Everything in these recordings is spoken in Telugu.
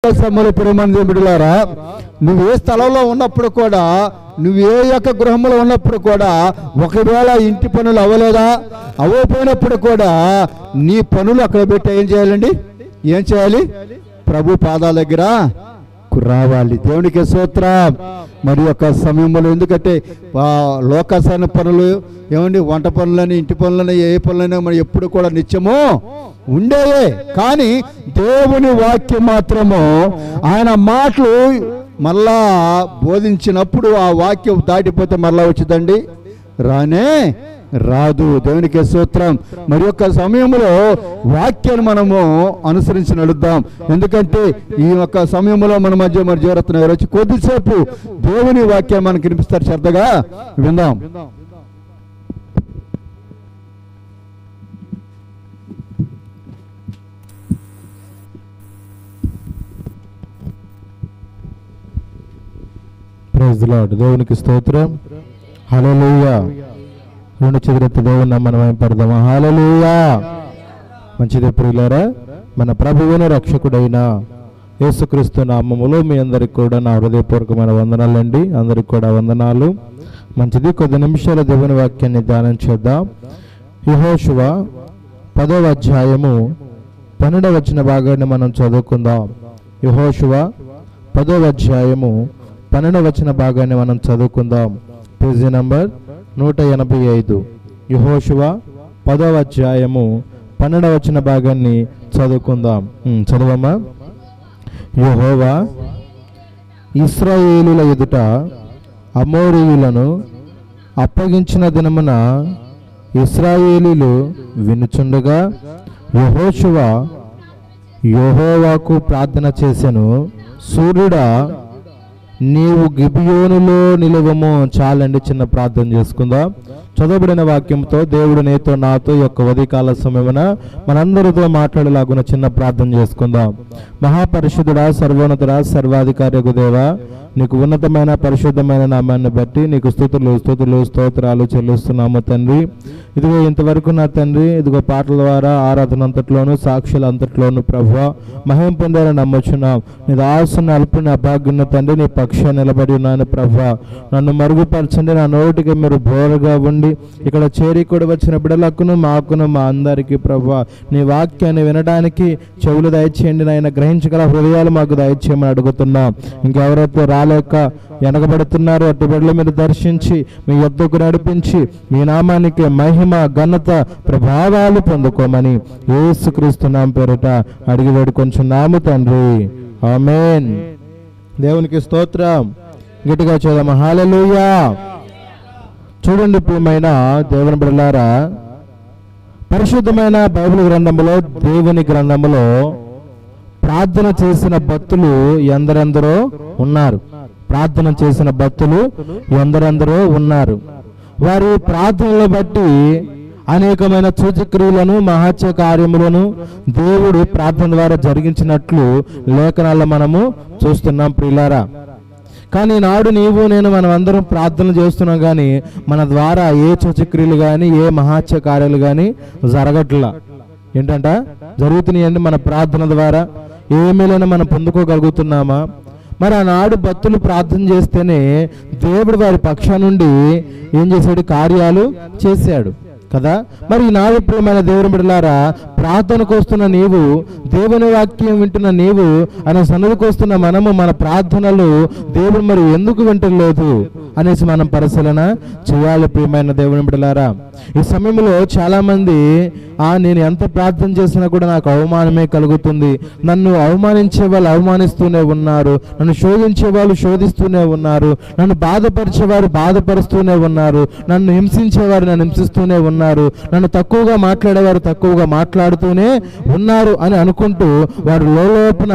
సమయంలో ప్రేమ బిడ్డలారా, నువ్వు ఏ స్థలంలో ఉన్నప్పుడు కూడా, నువ్వు ఏ యొక్క గృహంలో ఉన్నప్పుడు కూడా, ఒకవేళ ఇంటి పనులు అవ్వలేదా, అవ్వపోయినప్పుడు కూడా నీ పనులు అక్కడ పెట్టి ఏం చేయాలండి? ఏం చేయాలి? ప్రభు పాదాల దగ్గర రావాలి. దేవునికి స్తోత్రం. మరి యొక్క సమయంలో, ఎందుకంటే లోకాసన పనులు ఏమండి, వంట పనులని, ఇంటి పనులని, ఏ పనులైనా మరి ఎప్పుడు కూడా నిత్యము ఉండేవే. కానీ దేవుని వాక్యం మాత్రము, ఆయన మాటలు మళ్ళా బోధించినప్పుడు ఆ వాక్యం దాటిపోతే మళ్ళా వచ్చిందండి? రానే రాదు. దేవునికి స్తోత్రం. మరి యొక్క సమయంలో వాక్యాన్ని మనము అనుసరించి నడుద్దాం. ఎందుకంటే ఈ యొక్క సమయంలో మన మధ్య మరి జరుగుతున్న వచ్చి కొద్దిసేపు దేవుని వాక్యాన్ని మనకు వినిపిస్తారు. శ్రద్ధగా విందాం. Praise the Lord. దేవునికి స్తోత్రం. హల్లెలూయా. రెండు చేతులెత్తి దేవుని నామమున పడదామా. హల్లెలూయా. మంచిదే ప్రియులారా, మన ప్రభువును రక్షకుడైన యేసుక్రీస్తు నామములో మీ అందరికి కూడా నా హృదయపూర్వకమైన వందనాలండి. అందరికి కూడా వందనాలు. మంచిది, కొద్ది నిమిషాల దేవుని వాక్యాన్ని ధ్యానం చేద్దాం. యెహోషువ 10వ అధ్యాయము 12వ వచన భాగాన్ని మనం చదువుకుందాం. యెహోషువ 10వ అధ్యాయము 12వ వచన భాగాన్ని మనం చదువుకుందాం. Page number 185. యెహోషువ 10వ అధ్యాయము 12వ వచన భాగాన్ని చదువుకుందాం. చదవమ్మా. యెహోవా ఇశ్రాయేలుల ఎదుట అమోరీయులను అప్పగించిన దినమున ఇశ్రాయేలీలు వినుచుండగా యెహోషువ యెహోవాకు ప్రార్థన చేసెను, సూర్యుడా నీవు గిబియోనులో నిలువము. చాలండి, చిన్న ప్రార్థన చేసుకుందాం. చదవబడిన వాక్యంతో దేవుడు నీతో నాతో యొక్క ఉదయకాల సమయమున మనందరితో మాట్లాడేలాగున చిన్న ప్రార్థన చేసుకుందాం. మహాపరిశుద్ధుడా, సర్వోన్నతుడా, సర్వాధికారి దేవా, నీకు ఉన్నతమైన పరిశుద్ధమైన నామాన్ని బట్టి నీకు స్తోత్రాలు చెల్లిస్తున్నాము తండ్రి. ఇదిగో ఇంతవరకు నా తండ్రి, ఇదిగో పాటల ద్వారా ఆరాధన అంతట్లోను, సాక్షుల అంతట్లోను ప్రభువా మహిమ పొందాలని నమ్మొచ్చున్నాం. నీ దాసుని అల్పుని అభాగ్యున్న తండ్రి, నీ పక్షాన్ని నిలబడి ఉన్నాను ప్రభువా. నన్ను మరుగుపరచండి, నా నోటికి మీరు బోరగా ఉండి ఇక్కడ చేరి కూడా వచ్చిన బిడ్డలకును మాకును మా అందరికీ ప్రభువా నీ వాక్యాన్ని వినడానికి చెవులు దయచేయండి నాయన. గ్రహించగల హృదయాలు మాకు దయచేయమని అడుగుతున్నాం. ఇంకెవరైతే రాలేక వెనకబడుతున్నారు అటు బిడ్డలు మీరు దర్శించి మీ యొద్దకు నడిపించి మీ నామానికి మహిమ, ఘనత, ప్రభావాలు పొందుకోమని యేసుక్రీస్తు నామమున పేరిట అడిగి వేడుకొంచున్నాము తండ్రి. ఆమేన్. దేవునికి స్తోత్రం. గట్టిగా చూద్దాం. హల్లెలూయా. చూడండి ప్రియమైన దేవుని బిడ్డలారా, పరిశుద్ధమైన బైబిల్ గ్రంథములో, దేవుని గ్రంథములో ప్రార్థన చేసిన భక్తులు ఎందరెందరో ఉన్నారు. ప్రార్థన చేసిన భక్తులు ఎందరెందరో ఉన్నారు. వారి ప్రార్థనలు బట్టి అనేకమైన సూచక్రియలను, మహత్య కార్యములను దేవుడు ప్రార్థన ద్వారా జరిగించినట్లు లేఖనాల్లో మనము చూస్తున్నాం ప్రియులారా. కానీ నాడు నీవు నేను మనం అందరం ప్రార్థనలు చేస్తున్నాం, కానీ మన ద్వారా ఏ సూచక్రియలు కానీ ఏ మహత్య కార్యాలు కానీ జరగట్లా. ఏంటంట జరుగుతున్నాయండి. మన ప్రార్థన ద్వారా ఏమేలైనా మనం పొందుకోగలుగుతున్నామా? మరి ఆనాడు భక్తులు ప్రార్థన చేస్తేనే దేవుడు వారి పక్షా నుండి ఏం చేశాడు? కార్యాలు చేశాడు కదా. మరి ఈనాడు ప్రియమైన దేవుని బిడ్డలారా, ప్రార్థనకు వస్తున్న నీవు, దేవుని వాక్యం వింటున్న నీవు, అనే సన్నిధికి వస్తున్న మనము మన ప్రార్థనలు దేవుడు మరి ఎందుకు వింటలేదు అనేసి మనం పరిశీలన చేయాలి ప్రియమైన దేవుని బిడ్డలారా. ఈ సమయంలో చాలా మంది నేను ఎంత ప్రార్థన చేసినా కూడా నాకు అవమానమే కలుగుతుంది, నన్ను అవమానించే వాళ్ళు అవమానిస్తూనే ఉన్నారు, నన్ను శోధించే వాళ్ళు శోధిస్తూనే ఉన్నారు, నన్ను బాధపరిచేవారు బాధపరుస్తూనే ఉన్నారు, నన్ను హింసించేవారు నన్ను హింసిస్తూనే ఉన్నారు, నన్ను తక్కువగా మాట్లాడేవారు తక్కువగా మాట్లాడుతూనే ఉన్నారు అని అనుకుంటూ వారు లోపల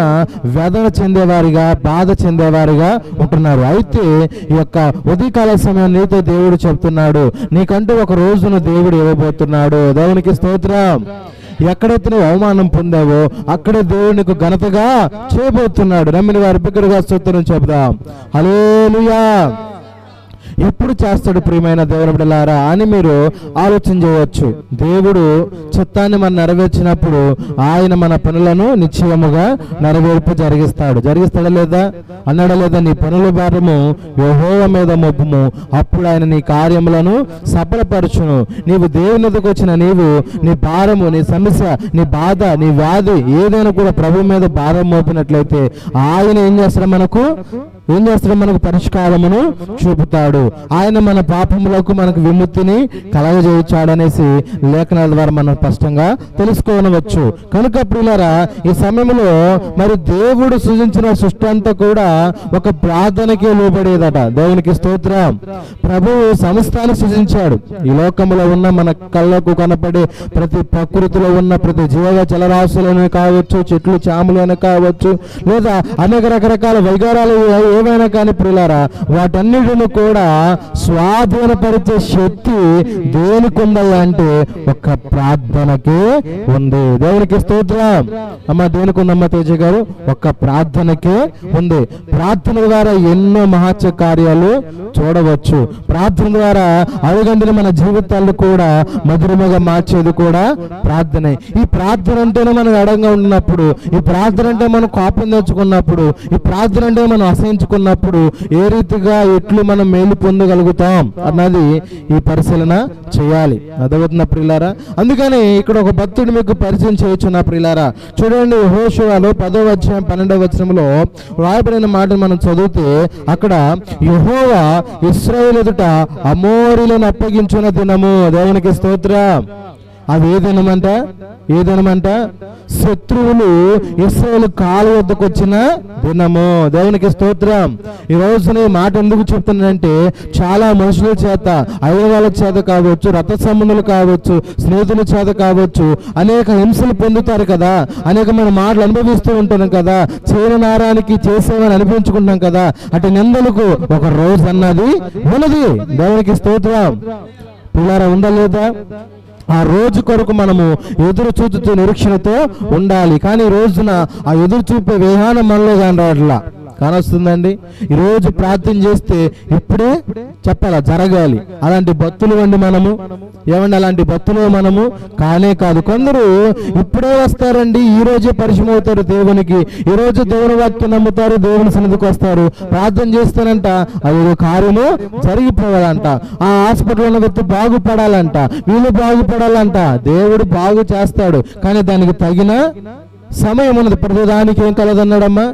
వేదన చెందేవారిగా, బాధ చెందేవారిగా ఉంటున్నారు. అయితే ఈ యొక్క ఉదయకాల సమయం నీతో దేవుడు చెప్తున్నాడు, నీకంటూ ఒక రోజును దేవుడు ఇవ్వబోతున్నాడు. దేవునికి స్తోత్రం. ఎక్కడైతే నువ్వు అవమానం పొందావో అక్కడే దేవుడు నీకు ఘనతగా చేయబోతున్నాడు. నమ్మిన వారి బిగ్గరగా స్తోత్రం చెప్దాం. హల్లెలూయా. ఎప్పుడు చేస్తాడు ప్రియమైన దేవుని బిడ్డలారా అని మీరు ఆలోచన చేయవచ్చు. దేవుడు చిత్తాన్ని మనం నెరవేర్చినప్పుడు ఆయన మన పనులను నిశ్చయముగా నెరవేర్పు జరిగిస్తాడా లేదా అన్నాడా లేదా? నీ పనుల భారము యెహోవా మీద మోపుము, అప్పుడు ఆయన నీ కార్యములను సఫలపరచును. నీవు దేవుని ఎదుకు వచ్చిన నీవు నీ భారము, నీ సమస్య, నీ బాధ, నీ వ్యాధి ఏదైనా కూడా ప్రభు మీద భారం మోపినట్లయితే ఆయన ఏం చేస్తాడు? మనకు పరిష్కారమును చూపుతాడు. ఆయన మన పాపములకు మనకు విముక్తిని కలగజేయచాడనేసి లేఖనాల ద్వారా మనం స్పష్టంగా తెలుసుకోవచ్చు. కనుక ప్రియులారా, ఈ సమయంలో మరి దేవుడు సృజించిన సృష్టి అంతా కూడా ఒక ప్రార్థనకే లోబడేదట. దేవునికి స్తోత్రం. ప్రభువు సమస్తాన్ని సృజించాడు. ఈ లోకంలో ఉన్న మన కళ్ళకు కనపడే ప్రతి ప్రకృతిలో ఉన్న ప్రతి జీవ జలరాశులను కావచ్చు, చెట్లు చాములైనా కావచ్చు, లేదా అనేక రకరకాల వైగారాలు ఏమైనా కానీ ప్రియులారా, వాటన్నిటిని కూడా స్వాధీనపరిచే శక్తి దేనికి ఉందా అంటే ఒక ప్రార్థనకే ఉంది. దేవునికి స్తోత్రం. అమ్మ దేనికి ఉందమ్మ తేజ గారు? ఒక ప్రార్థనకే ఉంది. ప్రార్థన ద్వారా ఎన్నో మహత్య కార్యాలు చూడవచ్చు. ప్రార్థన ద్వారా అడుగంటిన మన జీవితాలు కూడా మధురముగా మార్చేది కూడా ప్రార్థనే. ఈ ప్రార్థన అంటేనే మనం అడంగా ఉన్నప్పుడు, ఈ ప్రార్థన అంటే మనం కోపం తెచ్చుకున్నప్పుడు, ఈ ప్రార్థన అంటే మనం అసహించుకున్నప్పుడు ఏ రీతిగా ఎట్లు మనం మేలు పొందగలుగుతాం అన్నది ఈ పరిశీలన చేయాలి. అదవుతున్న ప్రియులారా, అందుకని ఇక్కడ ఒక భక్తుడు మీకు పరిచయం చేయొచ్చు నా ప్రియులారా. చూడండి, యెహోషువలో 10వ అధ్యాయం 12వ వచనంలో రాయబడిన మాటను మనం చదివితే అక్కడ యెహోవా ఇశ్రాయేలు ఎదుట అమోరీలను అప్పగించిన దినము. దేవునికి స్తోత్రం. అది ఏ దినమంట? శత్రువులు ఇశ్రాయేలు కాలు వద్దకు వచ్చిన దినము. దేవునికి స్తోత్రం. ఈ రోజున ఈ మాట ఎందుకు చెప్తున్నానంటే, చాలా మనుషుల చేత, అయ్యవాళ్ళ చేత కావచ్చు, రథ సంబంధులు కావచ్చు, స్నేహితుల చేత కావచ్చు, అనేక హింసలు పొందుతారు కదా, అనేకమైన మాటలు అనుభవిస్తూ ఉంటాం కదా, చేయని నేరానికి చేసేవని అనిపించుకుంటాం కదా. అటు నిందలకు ఒక రోజు అన్నది ఉన్నది. దేవునికి స్తోత్రం. పిల్లారా, ఉందా లేదా? ఆ రోజు కొరకు మనము ఎదురు చూపుతూ నిరీక్షణతో ఉండాలి. కానీ ఈ రోజున ఆ ఎదురు చూపే విధానం మనలో కానరాట్లా కానొస్తుందండి. ఈరోజు ప్రార్థన చేస్తే ఇప్పుడే చెప్పాలా, జరగాలి. అలాంటి భక్తులు అండి మనము. అలాంటి భక్తులు మనము కానే కాదు. కొందరు ఇప్పుడే వస్తారండి, ఈ రోజే పరిచయం అవుతారు దేవునికి, ఈ రోజు దేవుని వాక్యం నమ్ముతారు, దేవుని సన్నిధికి వస్తారు, ప్రార్థన చేస్తారంట, అది కార్యము జరిగిపోవాలంట, ఆ హాస్పిటల్ ఉన్న వ్యక్తి బాగుపడాలంట, వీళ్ళు బాగుపడాలంట. దేవుడు బాగు చేస్తాడు, కానీ దానికి తగిన సమయం ఉన్నది. ప్రతిదానికి ఏం కలదన్నాడమ్మా?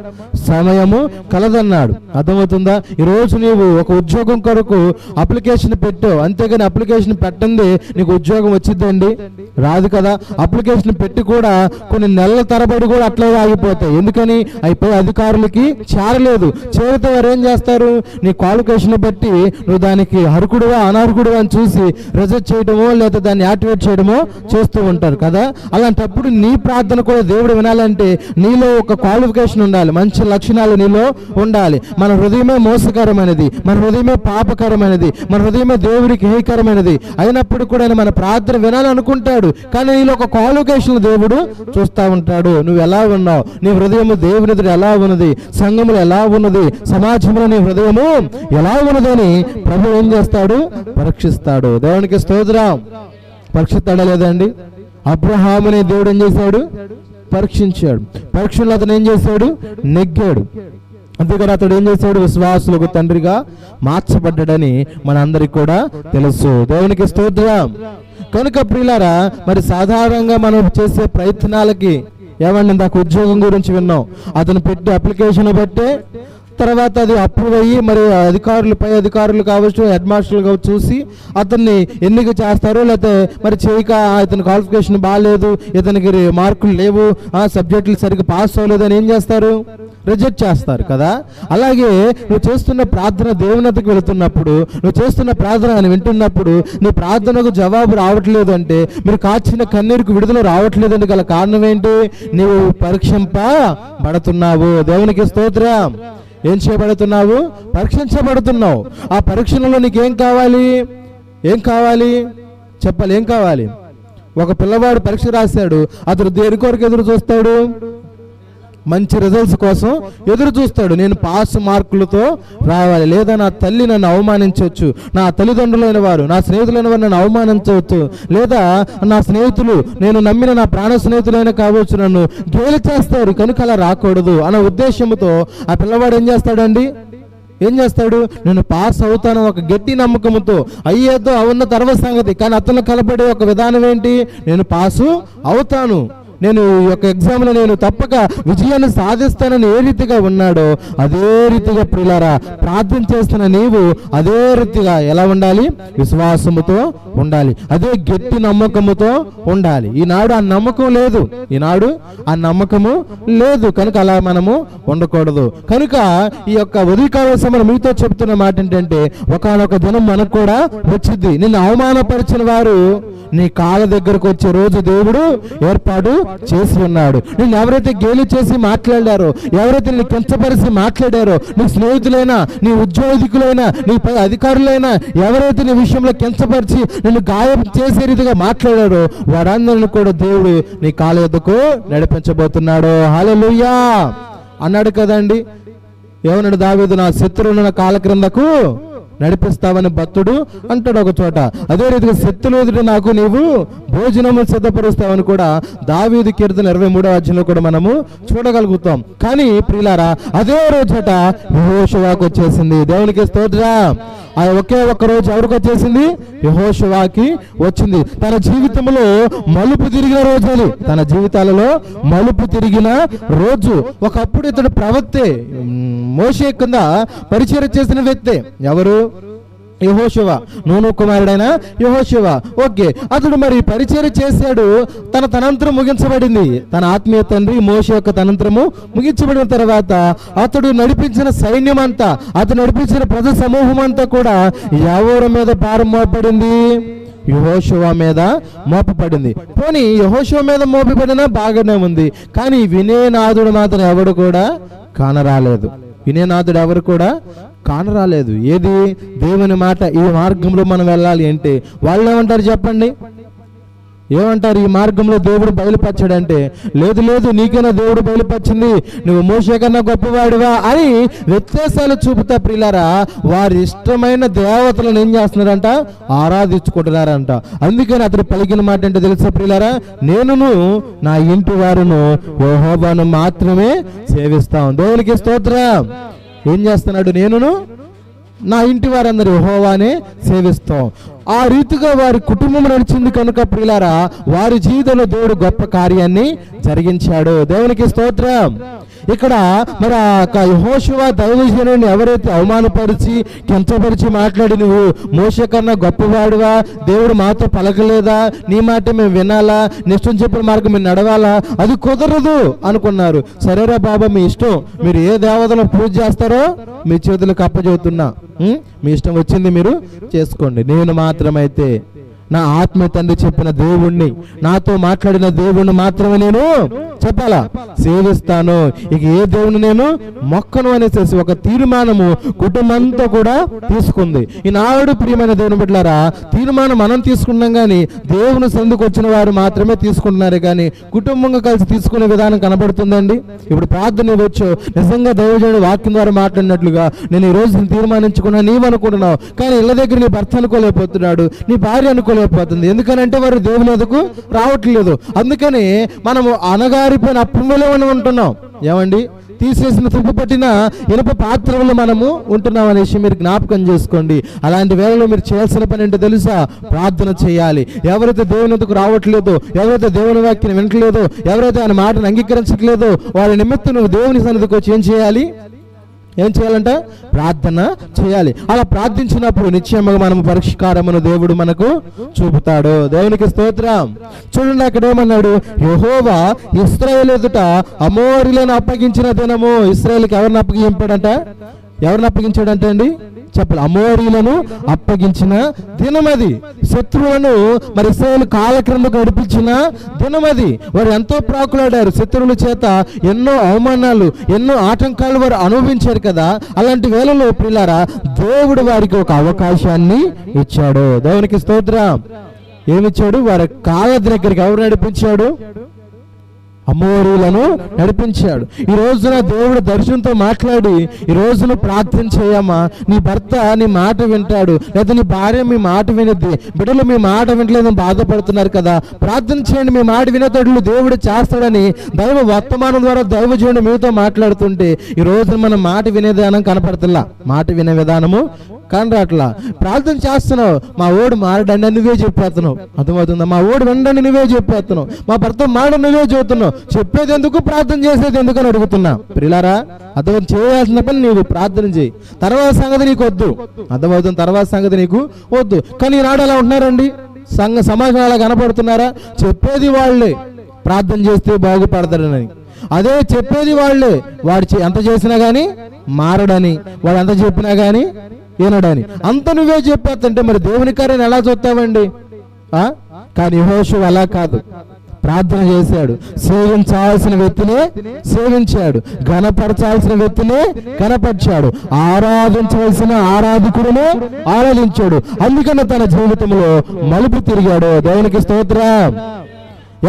సమయము కలదన్నాడు. అర్థమవుతుందా? ఈరోజు నీవు ఒక ఉద్యోగం కొరకు అప్లికేషన్ పెట్టావు, అంతేగాని అప్లికేషన్ పెట్టండి నీకు ఉద్యోగం వచ్చిందండి? రాదు కదా. అప్లికేషన్ పెట్టి కూడా కొన్ని నెలల తరబడి కూడా అట్లే ఆగిపోతాయి. ఎందుకని? అయిపోయి అధికారులకి చేరలేదు. చేరితే వారు ఏం చేస్తారు? నీ క్వాలిఫికేషన్ బట్టి నువ్వు దానికి అర్హుడువా అనర్హుడువా అని చూసి రిజెక్ట్ చేయడమో లేదా దాన్ని యాక్టివేట్ చేయడమో చేస్తూ ఉంటారు కదా. అలాంటప్పుడు నీ ప్రార్థన కూడా దేవుడు వినాలంటే నీలో ఒక క్వాలిఫికేషన్ ఉండాలి, మంచి లక్షణాలు నీలో ఉండాలి. మన హృదయమే మోసకరమైనది, మన హృదయమే పాపకరమైనది, మన హృదయమే దేవుడికి హేయకరమైనది అయినప్పుడు కూడా మన ప్రార్థన వినాలనుకుంటాడు. కానీ నీలో ఒక క్వాలిఫికేషన్ దేవుడు చూస్తూ ఉంటాడు. నువ్వు ఎలా ఉన్నావు, నీ హృదయము దేవుని ఎదుట ఎలా ఉన్నది, సంఘములు ఎలా ఉన్నది, సమాజంలో నీ హృదయము ఎలా ఉన్నదని ప్రభు ఏం చేస్తాడు? పరీక్షిస్తాడు. దేవునికి స్తోత్రం. పరీక్షిస్తాడా లేదండి? అబ్రహాముని దేవుడు ఏం చేశాడు? పరీక్షించాడు. పరీక్షలో అతను ఏం చేశాడు? నెగ్గాడు. అంతేకాదు అతడు ఏం చేశాడు? విశ్వాసులకు తండ్రిగా మార్చబడ్డాడని మనందరికి కూడా తెలుసు. దేవునికి స్తోత్రం. కనుక ప్రియులారా, మరి సాధారణంగా మనం చేసే ప్రయత్నాలకి ఏమన్నా ఇందాక ఉద్యోగం గురించి విన్నాం, అతను పెట్టే అప్లికేషన్ బట్టే తర్వాత అది అప్రూవ్ అయ్యి మరి అధికారులు, పై అధికారులు కావచ్చు, హెడ్ మాస్టర్లు కావచ్చు చూసి అతన్ని ఎన్నిక చేస్తారు. లేకపోతే మరి చేయక ఇతని క్వాలిఫికేషన్ బాగాలేదు, ఇతనికి మార్కులు లేవు, ఆ సబ్జెక్టులు సరిగ్గా పాస్ అవ్వలేదు అని ఏం చేస్తారు? రిజెక్ట్ చేస్తారు కదా. అలాగే నువ్వు చేస్తున్న ప్రార్థన దేవునికు వెళుతున్నప్పుడు, నువ్వు చేస్తున్న ప్రార్థన అని వింటున్నప్పుడు నీ ప్రార్థనకు జవాబు రావట్లేదు అంటే, మీరు కాచిన కన్నీరుకు విడుదల రావట్లేదు అంటే గల కారణం ఏంటి? నీవు పరీక్షింపబడుతున్నావు. దేవునికి స్తోత్రం. ఏం చేయబడుతున్నావు? పరీక్షించబడుతున్నావు. ఆ పరీక్షలో నీకేం కావాలి? చెప్పాలి. ఏం కావాలి? ఒక పిల్లవాడు పరీక్ష రాశాడు, అతడు దేని కొరకు ఎదురు చూస్తాడు? మంచి రిజల్ట్స్ కోసం ఎదురు చూస్తాడు. నేను పాస్ మార్కులతో రావాలి, లేదా నా తల్లి నన్ను అవమానించవచ్చు, నా తల్లిదండ్రులైన వారు, నా స్నేహితులైన వారు నన్ను అవమానించవచ్చు, లేదా నా స్నేహితులు, నేను నమ్మిన నా ప్రాణ స్నేహితులైనా కావచ్చు, నన్ను గేలి చేస్తారు, కనుక అలా రాకూడదు అనే ఉద్దేశంతో ఆ పిల్లవాడు ఏం చేస్తాడు, నేను పాస్ అవుతాను ఒక గట్టి నమ్మకంతో. అయ్యేదో అవున్న తర్వాత సంగతి, కానీ అతను కలపడే ఒక విధానం ఏంటి, నేను పాసు అవుతాను, నేను ఈ యొక్క ఎగ్జామ్లో నేను తప్పక విజయాన్ని సాధిస్తానని ఏ రీతిగా ఉన్నాడో అదే రీతిగా ప్రియులారా ప్రార్థన చేస్తున్న నీవు అదే రీతిగా ఎలా ఉండాలి, విశ్వాసముతో ఉండాలి, అదే గట్టి నమ్మకముతో ఉండాలి. ఈనాడు ఆ నమ్మకము లేదు కనుక అలా మనము ఉండకూడదు. కనుక ఈ యొక్క ఉదయకాల సమయం మీతో చెప్తున్న మాట ఏంటంటే, ఒకానొక దినం మనకు కూడా వచ్చింది, నిన్ను అవమానపరిచిన వారు నీ కాళ్ళ దగ్గరకు వచ్చే రోజు దేవుడు ఏర్పాటు చేసి ఉన్నాడు. నిన్ను ఎవరైతే గేలి చేసి మాట్లాడారో, ఎవరైతే నిన్ను కించపరిచి మాట్లాడారో, నీ స్నేహితులైనా, నీ ఉద్యోగికులైనా, నీ అధికారులైనా, ఎవరైతే నీ విషయంలో కించపరిచి నిన్ను గాయం చేసే రీతిగా మాట్లాడారో వారందరిని కూడా దేవుడు నీ కాళ్ళ యొద్దకు నడిపించబోతున్నాడు. హల్లెలూయా అన్నాడు కదండి. ఏమన్నాడు దావీదు, నా శత్రువులను నా కాళ్ళ క్రిందకు నడిపిస్తావని భక్తుడు అంటాడు ఒక చోట. అదే రీతిగా శత్రువుల ఎదుట నాకు నీవు భోజనము సిద్ధపరుస్తావని కూడా దావీదు కీర్తన 23వ అధ్యాయంలో కూడా మనము చూడగలుగుతాం. కానీ ప్రియులారా అదే రోజట యెహోషువకు వచ్చేసింది. దేవునికి స్తోత్రం. ఆ ఒకే ఒక్క రోజు ఎవరికి వచ్చేసింది, యెహోషువకి వచ్చింది. తన జీవితంలో మలుపు తిరిగిన రోజు అది, తన జీవితాలలో మలుపు తిరిగిన రోజు. ఒకప్పుడు ఇతడు ప్రవక్తే, మోషే కింద పరిచయం చేసిన వ్యక్తే. ఎవరు, యెహోషువ, నూను కుమారుడైన యెహోషువ. ఓకే, అతడు మరి పరిచయం చేశాడు, తన తనంతరం ముగించబడింది. తన ఆత్మీయ తండ్రి మోషే యొక్క తనంతరము ముగించబడిన తర్వాత అతడు నడిపించిన సైన్యం అంతా, అతడు నడిపించిన ప్రజా సమూహం అంతా కూడా ఎవరి మీద భారం మోపబడింది, యెహోషువ మీద మోపబడింది. పోనీ యెహోషువ మీద మోపబడినా బాగానే ఉంది, కానీ వినేనాథుడు మాత్రం ఎవడు కూడా కానరాలేదు. వినేనాథుడు ఎవరు కూడా కానరాలేదు. ఏది, దేవుని మాట. ఈ మార్గంలో మనం వెళ్ళాలి అంటే వాళ్ళు ఏమంటారు చెప్పండి, ఏమంటారు, ఈ మార్గంలో దేవుడు బయలుపరచాడంటే, లేదు నీకైనా దేవుడు బయలుపరిచింది, నువ్వు మోషే కన్నా గొప్పవాడివా అని వ్యత్యాసాలు చూపుతా ప్రియులారా వారి ఇష్టమైన దేవతలను ఏం చేస్తున్నారంట, ఆరాధించుకుంటున్నారంట. అందుకని అతడు పలికిన మాట అంటే తెలుసా ప్రియులారా, నేనును నా ఇంటి వారును యెహోవాను మాత్రమే సేవిస్తాం. దేవునికి స్తోత్రం. ఏం చేస్తున్నాడు, నేనును నా ఇంటి వారందరూ యెహోవానే సేవిస్తాం. ఆ రీతిగా వారి కుటుంబం నడిచింది కనుక ప్రియులారా వారి జీవితంలో దేవుడు గొప్ప కార్యాన్ని జరిగించాడు. దేవునికి స్తోత్రం. ఇక్కడ మరి ఆ యెహోషువ దైవజనుడిని ఎవరైతే అవమానపరిచి కించపరిచి మాట్లాడి, నువ్వు మోషే కన్నా గొప్పవాడువా, దేవుడు మాతో పలకలేదా, నీ మాట మేము వినాలా, నిష్టం చెప్పిన మార్గం మేము నడవాలా, అది కుదరదు అనుకున్నారు. సరేరా బాబా మీ ఇష్టం, మీరు ఏ దేవతను పూజ చేస్తారో మీ చేతులకు అప్పచెబుతున్నా, మీ ఇష్టం వచ్చింది మీరు చేసుకోండి, నేను మాత్రమైతే నా ఆత్మ తండ్రి చెప్పిన దేవుణ్ణి, నాతో మాట్లాడిన దేవుణ్ణి మాత్రమే నేను చెప్పాలా, సేవిస్తాను. ఇక ఏ దేవుని నేను మొక్కను అనేసి ఒక తీర్మానము కుటుంబంతో కూడా తీసుకుంది. ఈనాడు ప్రియమైన దేవుని బిడ్డలారా తీర్మానం మనం తీసుకున్నాం, కానీ దేవుని సందుకు వచ్చిన వారు మాత్రమే తీసుకుంటున్నారు, కానీ కుటుంబంగా కలిసి తీసుకునే విధానం కనబడుతుందండి. ఇప్పుడు ప్రార్థన ఇవ్వచ్చు, నిజంగా దైవజనుడు వాక్యం ద్వారా మాట్లాడినట్లుగా నేను ఈ రోజు తీర్మానించుకున్నా నీవు అనుకుంటున్నావు, కానీ ఇళ్ళ దగ్గర నీ భర్త అనుకోలేకపోతున్నాడు, నీ భార్య అనుకోలేకపోతుంది. ఎందుకనంటే వారు దేవుని ఎదుకు రావట్లేదు. అందుకని మనము అనగారిపోయిన అప్పులలో ఉంటున్నాం. ఏమండి, తీసేసిన తుప్పు పట్టిన ఇనుప పాత్రలో మనము ఉంటున్నాం అనే విషయం మీరు జ్ఞాపకం చేసుకోండి. అలాంటి వేళలో మీరు చేయాల్సిన పని ఏంటో తెలుసా, ప్రార్థన చేయాలి. ఎవరైతే దేవుని ఎదుకు రావట్లేదో, ఎవరైతే దేవుని వాక్యం వినట్లేదో, ఎవరైతే ఆయన మాటను అంగీకరించట్లేదో వారి నిమిత్తం నువ్వు దేవుని సన్నిధికి వచ్చి ఏం చేయాలంట, ప్రార్థన చేయాలి. అలా ప్రార్థించినప్పుడు నిశ్చయంగా మనము పరిష్కారమును దేవుడు మనకు చూపుతాడు. దేవునికి స్తోత్రం. చూడండి అక్కడ ఏమన్నాడు, యెహోవా ఇశ్రాయేలు ఎదుట అమోరీలను అప్పగించిన దినము. ఇశ్రాయేలుకి ఎవరిని అప్పగించాడంటే అండి చెప్పాలి, అమోరీలను అప్పగించిన దినమది. శత్రువులను మరి ఇశ్రాయేలు కాళ్ళ క్రిందకు నడిపించిన దినమది. వారు ఎంతో ప్రాకులాడారు, శత్రువుల చేత ఎన్నో అవమానాలు, ఎన్నో ఆటంకాలు వారు అనుభవించారు కదా. అలాంటి వేళలో ప్రియులారా దేవుడు వారికి ఒక అవకాశాన్ని ఇచ్చాడు. దేవునికి స్తోత్రం. ఏమిచ్చాడు, వారి కాళ్ళ దగ్గరికి ఎవరు నడిపించాడు, అమోరీలను నడిపించాడు. ఈ రోజున దేవుడు దర్శనంతో మాట్లాడి, ఈ రోజున ప్రార్థన చేయమ్మా, నీ భర్త నీ మాట వింటాడు, లేదా నీ భార్య మీ మాట వినిద్ది, బిడ్డలు మీ మాట వినలేదని బాధపడుతున్నారు కదా, ప్రార్థన చేయండి, మీ మాట వినేటట్లు దేవుడు చేస్తాడని దైవ వర్తమానం ద్వారా దైవజనుడు మీతో మాట్లాడుతుంటే ఈ రోజున మనం మాట వినే విధానం కనపడుతున్నా, మాట వినే విధానము కనరాట్లా. ప్రార్థన చేస్తున్నావు, మా ఓడు మారడండి నువ్వే చెప్పేస్తున్నావు, అర్థమవుతుందా? మా ఓడు వినడండి నువ్వే చెప్పేస్తున్నావు, మా భర్త మారడం నువ్వే చెబుతున్నావు, చెప్పేది ఎందుకు ప్రార్థన చేసేది ఎందుకు అని అడుగుతున్నా. ప్రియులారా, అర్థం చేయాల్సిన పని నీవు ప్రార్థన చేయి, తర్వాత సంగతి నీకు వద్దు. అర్థమవుతుంది, తర్వాత సంగతి నీకు వద్దు. కానీ ఈనాడు అలా ఉంటున్నారండి, సమాజం అలా కనపడుతున్నారా? చెప్పేది వాళ్ళే, ప్రార్థన చేస్తే బాగుపడతారని. అదే చెప్పేది వాళ్ళే, వాడు ఎంత చేసినా కానీ మారడని, వాడు ఎంత చెప్పినా కానీ ఏనడని, అంత నువ్వే చెప్పేస్తుంటే మరి దేవుని కార్యాన్ని ఎలా చూస్తావండి? కానీ యెహోషువ అలా కాదు, ప్రార్థన చేశాడు, సేవించాల్సిన వ్యక్తినే సేవించాడు, ఘనపరచాల్సిన వ్యక్తినే ఘనపరిచాడు, ఆరాధించవలసిన ఆరాధకుడినే ఆరాధించాడు. అందుకని తన జీవితంలో మలుపు తిరిగాడు. దేవునికి స్తోత్రం.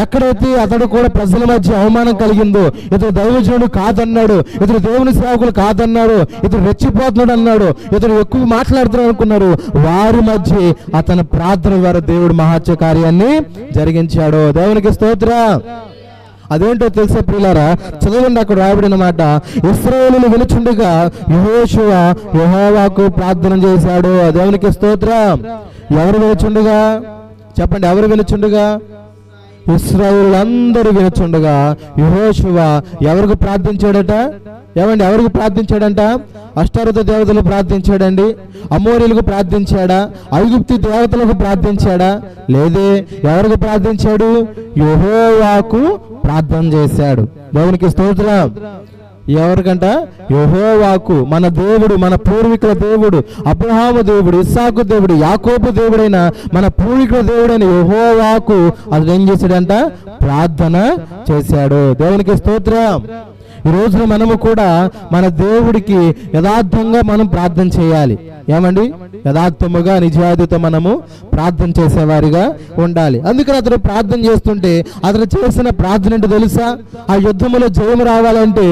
ఎక్కడైతే అతడు కూడా ప్రజల మధ్య అవమానం కలిగిందో, ఇతడు దైవజనుడు కాదన్నాడు, ఇతడు దేవుని సేవకులు కాదన్నాడు, ఇతడు రెచ్చిపోతున్నాడు అన్నాడు, ఇతడు ఎక్కువ మాట్లాడుతున్నాడు అనుకున్నారు, వారి మధ్య అతని ప్రార్థన ద్వారా దేవుడు మహత్య కార్యాన్ని జరిగించాడు. దేవునికి స్తోత్రం. అదేంటో తెలుసా ప్రియులారా? చదవండి, అక్కడ రాయబడిన మాట, ఇశ్రాయేలును వినుచుండగా యెహోషువ యెహోవాకు ప్రార్థన చేశాడు. దేవునికి స్తోత్రం. ఎవరు వినుచుండగా? చెప్పండి, ఎవరు వినుచుండగా? ఇశ్రాయేలులందరూ వినుచుండగా యెహోషువ ఎవరికి ప్రార్థించాడట? ఏమండి, ఎవరికి ప్రార్థించాడంట? అష్టారోత దేవతలకు ప్రార్థించాడండి? అమోరీలకు ప్రార్థించాడా? ఐగుప్తు దేవతలకు ప్రార్థించాడా? లేదే. ఎవరికి ప్రార్థించాడు? యెహోవాకు ప్రార్థన చేశాడు. దేవునికి స్తోత్రం. ఎవరికంట? యెహోవాకు. మన దేవుడు, మన పూర్వీకుల దేవుడు, అబ్రహాము దేవుడు, ఇస్సాకు దేవుడు, యాకోబు దేవుడైన మన పూర్వీకుల దేవుడైన యెహోవాకు అతడు ఏం చేశాడంట? ప్రార్థన చేశాడు. దేవునికి స్తోత్రం. ఈ రోజున మనము కూడా మన దేవుడికి యథార్థంగా మనం ప్రార్థన చేయాలి. ఏమండి, యథార్థముగా నిజాయితీతో మనము ప్రార్థన చేసేవారిగా ఉండాలి. అందుకని అతను ప్రార్థన చేస్తుంటే అతను చేసిన ప్రార్థన ఏంటో తెలుసా? ఆ యుద్ధములో జయం రావాలంటే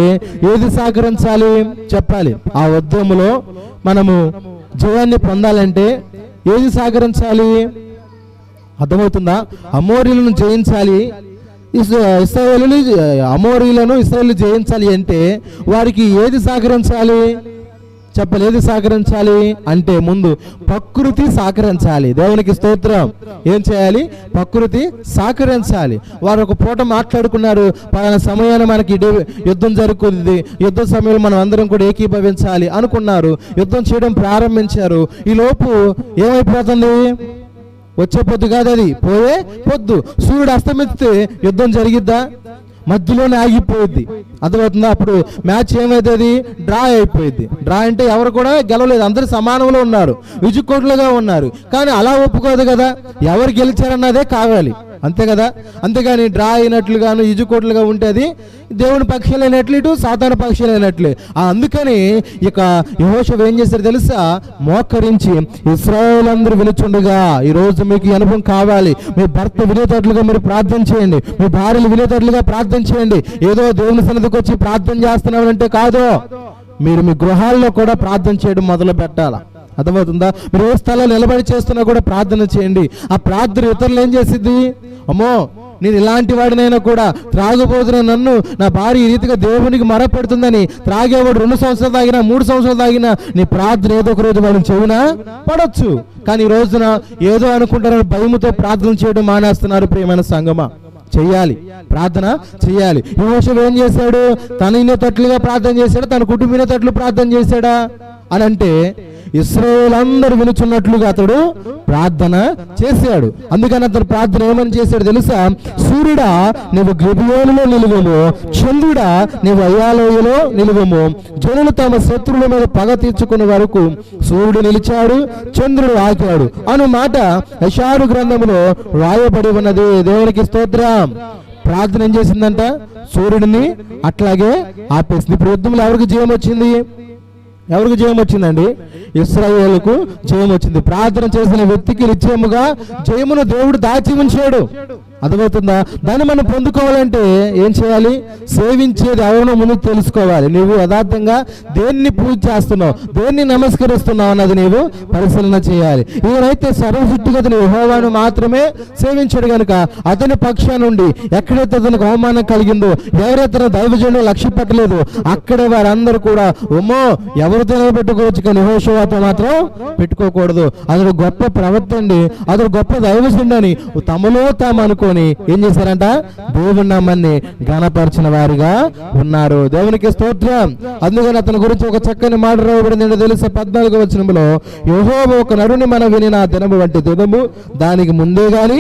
ఏది సహకరించాలి చెప్పాలి. ఆ యుద్ధములో మనము జయాన్ని పొందాలంటే ఏది సహకరించాలి? అర్థమవుతుందా? అమోరీలను జయించాలి, అమోరీలను ఇశ్రాయేలు జయించాలి అంటే వారికి ఏది సహకరించాలి చెప్పాలి? ఏది సహకరించాలి అంటే ముందు ప్రకృతి సహకరించాలి. దేవునికి స్తోత్రం. ఏం చేయాలి? ప్రకృతి సహకరించాలి. వారు ఒక పూట మాట్లాడుకున్నారు, పలానా సమయాన్ని మనకి యుద్ధం జరుగుతుంది, యుద్ధ సమయంలో మనం అందరం కూడా ఏకీభవించాలి అనుకున్నారు, యుద్ధం చేయడం ప్రారంభించారు. ఈ లోపు ఏమైపోతుంది? వచ్చే పొద్దు కాదు, అది పోయే పొద్దు. సూర్యుడు అస్తమిస్తే యుద్ధం జరిగిద్దా? మధ్యలోనే ఆగిపోయింది. అర్థమవుతుందా? అప్పుడు మ్యాచ్ ఏమైతుంది? డ్రా అయిపోయింది. డ్రా అంటే ఎవరు కూడా గెలవలేదు, అందరూ సమానంలో ఉన్నారు, విజుకోట్లుగా ఉన్నారు. కానీ అలా ఒప్పుకోదు కదా, ఎవరు గెలిచారన్నదే కావాలి, అంతే కదా. అంతేగాని డ్రా అయినట్లుగాను ఇజుకోట్లుగా ఉంటే అది దేవుని పక్షులైనట్లు, ఇటు సాతాను పక్షులైనట్లే. అందుకని ఇక యెహోషువ ఏం చేశారు తెలుసా? మోకరించి ఇశ్రాయేలందరూ వినుచుండగా. ఈరోజు మీకు అనుభవం కావాలి, మీ భర్త వినేటట్లుగా మీరు ప్రార్థన చేయండి, మీ భార్యలు వినేటట్లుగా ప్రార్థన చేయండి. ఏదో దేవుని సన్నిధికి వచ్చి ప్రార్థన చేస్తున్నామంటే కాదు, మీరు మీ గృహాల్లో కూడా ప్రార్థన చేయడం మొదలు పెట్టాలా. అర్థమవుతుందా? మీరు ఏ స్థలాలు నిలబడి చేస్తున్నా కూడా ప్రార్థన చేయండి. ఆ ప్రార్థన ఇతరులు ఏం చేసిద్ది? అమ్మో, నేను ఇలాంటి వాడినైనా కూడా త్రాగుబోతున్న నన్ను నా భార్య ఈ రీతిగా దేవునికి మరపెడుతుందని, త్రాగేవాడు 2 సంవత్సరాలు తాగినా 3 సంవత్సరాలు తాగినా నీ ప్రార్థన ఏదో ఒక రోజు వాడిని చెవునా పడొచ్చు. కానీ ఈ రోజున ఏదో అనుకుంటారని భయముతో ప్రార్థన చేయడం మానేస్తున్నారు. ప్రియమైన సంగమా, చెయ్యాలి, ప్రార్థన చెయ్యాలి. యెహోషువ ఏం చేశాడు? తన వినేటట్లుగా ప్రార్థన చేశాడా? తన కుటుంబం వినేటట్లు ప్రార్థన చేశాడా అని అంటే ఇశ్రాయేలందరూ వినుచున్నట్లుగా అతడు ప్రార్థన చేశాడు. అందుకని అతను ప్రార్థన ఏమని చేశాడు తెలుసా? సూర్యుడా నీవు గిబియోనులో నిలువము, చంద్రుడా నీవు అయ్యాలోయలో నిలువము. జనులు తమ శత్రువుల మీద పగ తీర్చుకునే వరకు సూర్యుడు నిలిచాడు, చంద్రుడు ఆగాడు అను మాట యెషాయా గ్రంథంలో రాయబడి ఉన్నది. దేవునికి స్తోత్రం. ప్రార్థన ఏం చేసిందంట? సూర్యుడిని అట్లాగే ఆపేసింది. ఇప్పుడు యుద్ధంలో ఎవరికి జయం వచ్చింది? ఎవరికి జయం వచ్చిందండి? ఇశ్రాయేలుకు జయం వచ్చింది. ప్రార్థన చేసిన వ్యక్తికి నిశ్చయముగా జయమును దేవుడు దాచి ఉంచాడు. అర్థమవుతుందా? దాన్ని మనం పొందుకోవాలంటే ఏం చేయాలి? సేవించేది ఎవరినో ముందు తెలుసుకోవాలి. నీవు యథార్థంగా దేన్ని పూజ చేస్తున్నావు, దేన్ని నమస్కరిస్తున్నావు అన్నది నీవు పరిశీలన చేయాలి. ఈయనైతే సర్వశక్తిగత యెహోవాను మాత్రమే సేవించాడు కనుక అతని పక్షా నుండి ఎక్కడైతే అతనికి అవమానం కలిగిందో, ఎవరైతే దైవజనుడు లక్ష్య పెట్టలేదు, అక్కడే వారందరూ కూడా ఎవరితో పెట్టుకోవచ్చు కానీ యెహోషువతో మాత్రం పెట్టుకోకూడదు. అతడు గొప్ప ప్రవక్త అండి, అతడు గొప్ప దైవజనుడు అని తమలో తాము అనుకుని ఏం చేశారంట? దేవుని నామాన్ని ఘనపరిచిన వారిగా ఉన్నారు. దేవునికి స్తోత్రం. అందుకని అతని గురించి ఒక చక్కని మాట రాయబడింది ఏంటో తెలుసా? 14వ వచనంలో, యెహోవా ఒక నరుని మన విని నా దినము వంటి దినము దానికి ముందే గాని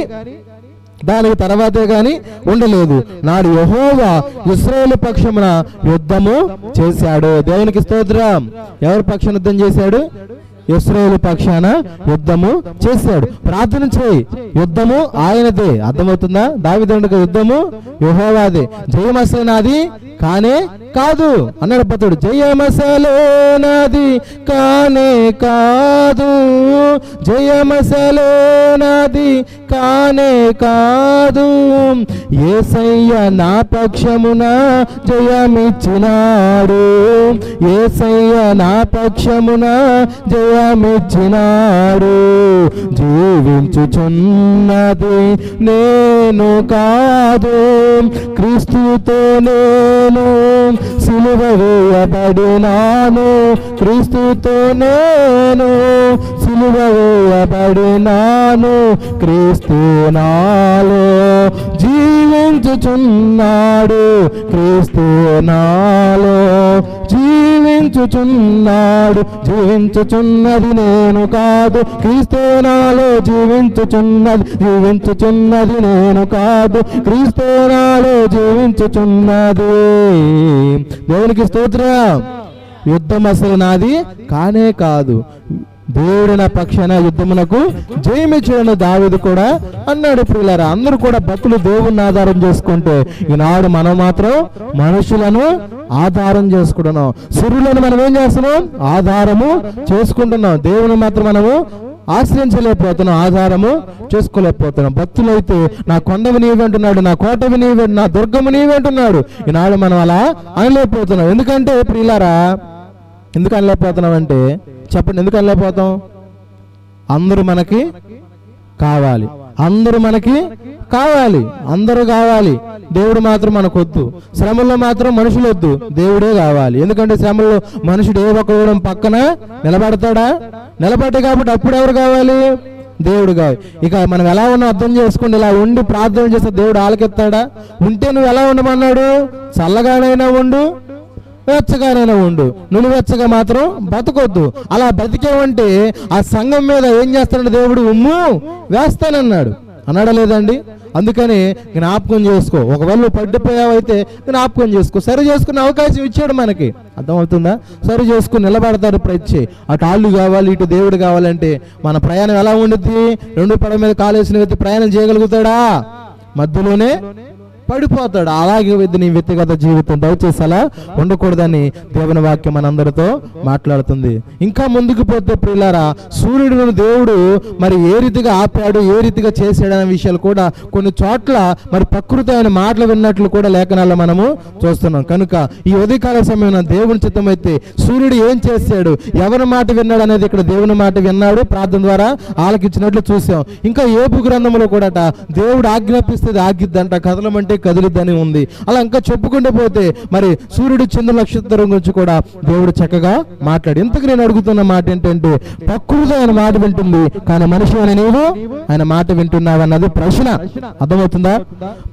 దానికి తర్వాతే గాని ఉండలేదు. నాడు యెహోవా ఇశ్రాయేలు పక్షమున యుద్ధము చేశాడు. దేవునికి స్తోత్రం. ఎవరి పక్షాన యుద్ధం చేశాడు? ఇశ్రాయేలు పక్షాన యుద్ధము చేశాడు. ప్రార్థన చేయి, యుద్ధము ఆయనదే. అర్థమవుతుందా? దావీదుకు యుద్ధము యెహోవాదే. జయమసలు నాది కానే కాదు అన్నాడు భక్తుడు. జయమసలు నాది కానే కాదు, జయమసలు నాది కానే కాదు, యేసయ్య నా పక్షమున జయమిచ్చినాడు, యేసయ్య నా పక్షమున జయమిచ్చినాడు. జీవించుచున్నది నేను కాదు, క్రీస్తుతో నేను సిలువ వేయబడినాను, క్రీస్తుతో నేను సిలువ వేయబడినాను, క్రీస్తు నాలో జీవించుచున్నాడు, క్రీస్తు నాలో జీవించుచున్నాడు. జీవించుచున్నది నేను కాదు, క్రీస్తు నాలో జీవించుచున్నది నేను కాదు, క్రీస్తు నాలో జీవించుచున్నది. దేవునికి స్తోత్రం. యుద్ధం అసలు నాది కానే కాదు, దేవుడి నా పక్షాన యుద్ధమునకు జయమిచ్చాడని దావీదు కూడా అన్నాడు. ప్రియులారా, అందరూ కూడా భక్తులు దేవుణ్ణి ఆధారం చేసుకుంటే, ఈనాడు మనం మాత్రం మనుషులను ఆధారం చేసుకుంటున్నాం. సురులను మనం ఏం చేస్తున్నాం? ఆధారము చేసుకుంటున్నాం. దేవుని మాత్రం మనము ఆశ్రయించలేకపోతున్నాం, ఆధారము చేసుకోలేకపోతున్నాం. భక్తులైతే నా కొండవి నీవంటున్నాడు, నా కోటవి నీవంటు, నా దుర్గము నీవంటున్నాడు. ఈనాడు మనం అలా అనలేకపోతున్నాం. ఎందుకంటే ప్రియులారా, ఎందుకు అనలేకపోతున్నాం అంటే చెప్పండి, ఎందుకు అనలేకపోతాం? అందరూ మనకి కావాలి, అందరూ మనకి కావాలి, అందరూ కావాలి. దేవుడు మాత్రం మనకొద్దు. శ్రమల్లో మాత్రం మనుషులు వద్దు, దేవుడే కావాలి. ఎందుకంటే శ్రమల్లో మనుషుడు ఏ ఒక్కడు పక్కన నిలబడతాడా? నిలబడ్డా కాబట్టి అప్పుడు ఎవరు కావాలి? దేవుడు కావాలి. ఇక మనం ఎలా ఉన్నా అర్థం చేసుకోండి. ఇలా ఉండి ప్రార్థన చేస్తే దేవుడు ఆలకెత్తాడా? ఉంటే నువ్వు ఎలా ఉండమన్నాడు? చల్లగానైనా ఉండు, వెచ్చగానైనా ఉండు, నువ్వు వెచ్చగా మాత్రం బతకొద్దు. అలా బతికేవంటే ఆ సంఘం మీద ఏం చేస్తాడు దేవుడు? ఉమ్ము వేస్తానన్నాడు, అన్నాడా లేదండి? అందుకని జ్ఞాపకం చేసుకో. ఒకవేళ నువ్వు పడిపోయావైతే జ్ఞాపకం చేసుకో. సరి చేసుకునే అవకాశం ఇచ్చాడు మనకి. అర్థమవుతుందా? సరి చేసుకుని నిలబడతాడు ప్రతి. అటు ఆళ్ళు కావాలి, ఇటు దేవుడు కావాలంటే మన ప్రయాణం ఎలా ఉండుద్ది? రెండు పడవ మీద కాలేసిన వ్యక్తి ప్రయాణం చేయగలుగుతాడా? మధ్యలోనే పడిపోతాడు. అలాగే నీ వ్యక్తిగత జీవితం దయచేసి అలా ఉండకూడదని దేవుని వాక్యం మనందరితో మాట్లాడుతుంది. ఇంకా ముందుకు పోతే ప్రియులారా, సూర్యుడును దేవుడు మరి ఏ రీతిగా ఆపాడు, ఏ రీతిగా చేశాడు అనే విషయాలు కూడా కొన్ని చోట్ల మరి ప్రకృతి ఆయన మాటలు విన్నట్లు కూడా లేఖనాల్లో మనము చూస్తున్నాం. కనుక ఈ ఉదయకాల సమయంలో దేవుని చిత్తమైతే సూర్యుడు ఏం చేశాడు, ఎవరి మాట విన్నాడు అనేది ఇక్కడ దేవుని మాట విన్నాడు, ప్రార్థన ద్వారా ఆలకించినట్లు చూసాం. ఇంకా యోబు గ్రంథంలో కూడా దేవుడు ఆజ్ఞాపిస్తే ఆగిద్దంట, కదలమంటే కదిలిద్దని ఉంది. అలా ఇంకా చెప్పుకుంటూ పోతే మరి సూర్యుడు చంద్ర నక్షత్రం గురించి కూడా దేవుడు చక్కగా మాట్లాడు. ఇంతకు నేను అడుగుతున్న మాట ఏంటంటే, ప్రకృతి ఆయన మాట వింటుంది, కానీ మనిషి అని నీవు ఆయన మాట వింటున్నావు అన్నది ప్రశ్న. అర్థమవుతుందా?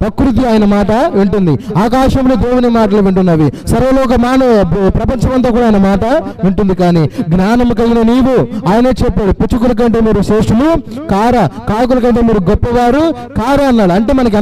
ప్రకృతి ఆయన మాట వింటుంది, ఆకాశంలో దేవుని మాటలు వింటున్నవి, సర్వలోక మానవ ప్రపంచమంతా కూడా ఆయన మాట వింటుంది. కానీ జ్ఞానం కలిగిన నీవు, ఆయనే చెప్పాడు, పుచ్చుకుల కంటే మీరు శ్రేష్ఠులు కారా, కాకుల కంటే మీరు గొప్పవారు కారా అన్నాడు. అంటే మనకి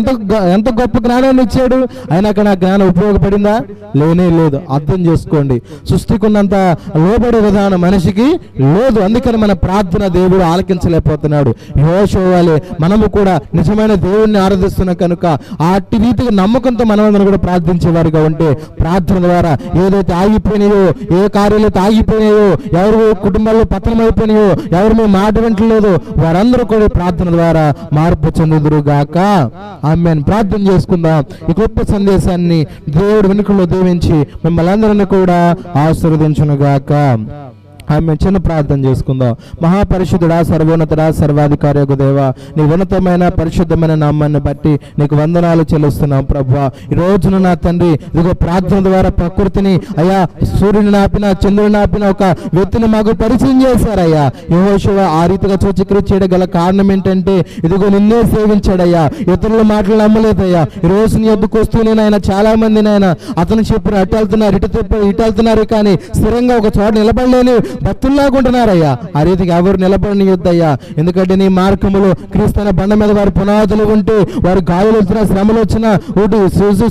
ఎంత గొప్ప జ్ఞానం జ్ఞానాన్ని ఇచ్చాడు, అయినాక నా జ్ఞానం ఉపయోగపడిందా? లేనే లేదు. అర్థం చేసుకోండి, సృష్టికున్నంత లోబడే విధానం మనిషికి లేదు. అందుకని మన ప్రార్థన దేవుడు ఆలకించలేకపోతున్నాడు. యెహోషువ వలె మనము కూడా నిజమైన దేవుణ్ణి ఆరాధిస్తున్నాం కనుక అట్టి రీతిగా నమ్మకంతో మనమందరం కూడా ప్రార్థించేవారుగా ఉంటే ప్రార్థన ద్వారా ఏదైతే ఆగిపోయినాయో, ఏ కార్యాలైతే ఆగిపోయినాయో, ఎవరు కుటుంబాల్లో పతనం అయిపోయినాయో, ఎవరు మేము మాట వింటలేదో వారందరూ కూడా ప్రార్థన ద్వారా మార్పు చెందుదురు గాక. ఆమేన్. ప్రార్థన చేసుకుందాం. ఈ గొప్ప సందేశాన్ని దేవుడు వెనుకలో దీవించి మిమ్మల్ని అందరినీ కూడా ఆశీర్వదించును గాక. ఆమె చిన్న ప్రార్థన చేసుకుందాం. మహాపరిశుద్ధుడా, సర్వోన్నతుడా, సర్వాధికారి దేవా, నీ ఉన్నతమైన పరిశుద్ధమైన నామాన్ని బట్టి నీకు వందనాలు చెల్లిస్తున్నాం ప్రభువా. ఈ రోజున నా తండ్రి ఇదిగో ప్రార్థన ద్వారా ప్రకృతిని అయ్యా, సూర్యుని ఆపిన చంద్రుని ఆపిన ఒక వ్యక్తిని మాకు పరిచయం చేశారయ్యా. యెహోషువ ఆ రీతిగా సూచక్రియలు గల కారణం ఏంటంటే ఇదిగో నిన్నే సేవించాడయ్యా, ఇతరుల మాటలు నమ్మలేదయ్యా. ఈ రోజు నీ వద్దకు వస్తూనే నాయన చాలా మంది నాయన అతను చెప్పిన అటు వెళ్తున్నారు ఇటు వెళ్తున్నారు కానీ స్థిరంగా ఒక చోట నిలబడలేని భక్తుల్లాగుంటున్నారయ్యా. ఆ రీతికి ఎవరు నిలబడిన యుద్ధయ్యా, ఎందుకంటే నీ మార్గములో క్రీస్తు బండ మీద వారి పునాదులు ఉంటే వారు గాయాలు వచ్చినా, శ్రమలు వచ్చినా,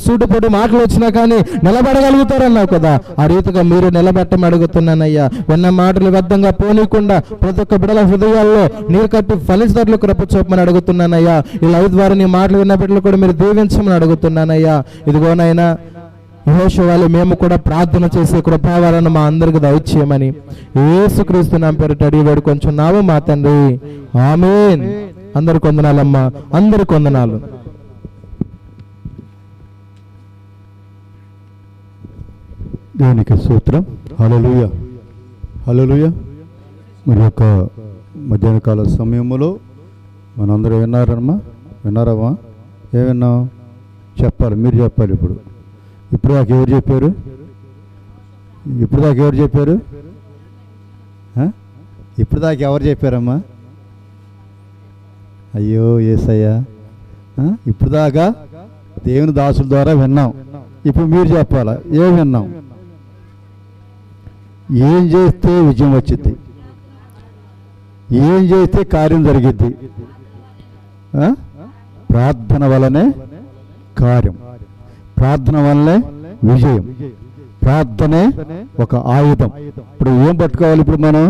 సూటుపోటు మాటలు వచ్చినా కానీ నిలబడగలుగుతారన్నావు కదా. ఆ రీతిగా మీరు నిలబెట్టమని అడుగుతున్నానయ్యా. విన్న మాటలు వ్యర్థంగా పోనీయకుండా ప్రతి ఒక్క బిడ్డల హృదయాల్లో నీరు కట్టి ఫలించదట్లు కృప చూపమని అడుగుతున్నానయ్యా. ఈ లైవ్ ద్వారా నీ మాటలు విన్న బిడ్డలు కూడా మీరు దీవించమని అడుగుతున్నానయ్యా. ఇదిగోనైనా యెహోషువ వలె మేము కూడా ప్రార్థన చేసే కృపావరణ మా అందరికి దయచేయమని యేసుక్రీస్తు నామమున పేరిట అడిగి వేడుకొంచున్నాము మా తండ్రి. ఆమేన్. అందరికి వందనాలమ్మా, అందరికి వందనాలు. దేవునికి స్తోత్రం. హల్లెలూయా, హల్లెలూయా. మరి యొక్క మధ్యాహ్న కాల సమయంలో మనందరూ విన్నారమ్మా, విన్నారమ్మా? ఏ విన్నాం? చెప్పాలి, మీరు చెప్పాలి. ఇప్పుడు దాకా ఎవరు చెప్పారు? ఇప్పుడు దాకా ఎవరు చెప్పారు? ఇప్పుడు దాకా ఎవరు చెప్పారమ్మా? అయ్యో యేసయ్యా, ఇప్పుడు దాకా దేవుని దాసుల ద్వారా విన్నాం. ఇప్పుడు మీరు చెప్పాలా, ఏం విన్నాం? ఏం చేస్తే విజయం వచ్చింది, ఏం చేస్తే కార్యం జరిగిద్ది? ప్రార్థన వలనే కార్యం, ప్రార్థన వల్లే విజయం. ప్రార్థనే ఒక ఆయుధం. ఇప్పుడు ఏం పట్టుకోవాలి? ఇప్పుడు మనం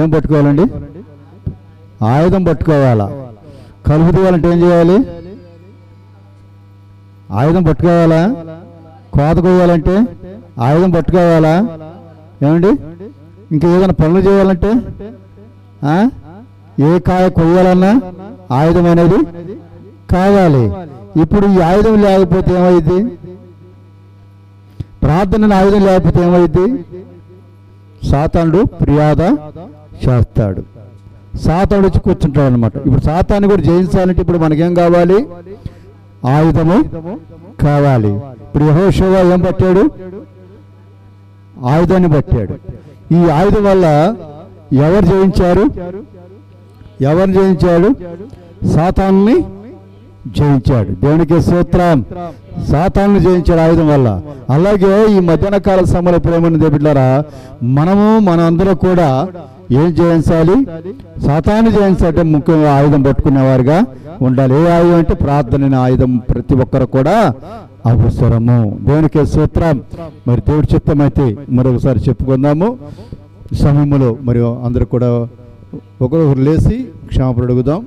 ఏం పట్టుకోవాలండి? ఆయుధం పట్టుకోవాలా? కలుపు తీయాలంటే ఏం చేయాలి? ఆయుధం పట్టుకోవాలా? కోత కోయాలంటే ఆయుధం పట్టుకోవాలా? ఏమండి? ఇంకా ఏదైనా పనులు చేయాలంటే ఏ కాయ కొయ్యాలన్నా ఆయుధం అనేది కావాలి. ఇప్పుడు ఈ ఆయుధం లేకపోతే ఏమైంది? ప్రార్థన ఆయుధం లేకపోతే ఏమైంది? సాతానుడు ఫిర్యాద చేస్తాడు, సాతానుడు వచ్చి కూర్చుంటాడు అనమాట. ఇప్పుడు సాతాన్ని కూడా జయించాలంటే ఇప్పుడు మనకేం కావాలి? ఆయుధము కావాలి. ఇప్పుడు యెహోషువ ఏం పట్టాడు? ఆయుధాన్ని పట్టాడు. ఈ ఆయుధం వల్ల ఎవరు జయించారు? ఎవరిని జయించాడు? సాతాన్ని జయించాడు. దేవునికి స్తోత్రం. సాతాన్ని జయించాడు ఆయుధం వల్ల. అలాగే ఈ మధ్యాహ్న కాల సమయంలో ప్రేమని బిడ్డలారా, మన అందరూ కూడా ఏం జయించాలి? సాతాన్ని జయించాలంటే ముఖ్యంగా ఆయుధం పట్టుకునేవారుగా ఉండాలి. ఏ ఆయుధం అంటే ప్రార్థన ఆయుధం ప్రతి ఒక్కరు కూడా అవసరము. దేవునికి స్తోత్రం. మరి దేవుడి చిత్తమైతే మరొకసారి చెప్పుకుందాము. సమయంలో మరి అందరూ కూడా ఒకరొకరు లేచి క్షమాపణ అడుగుదాం.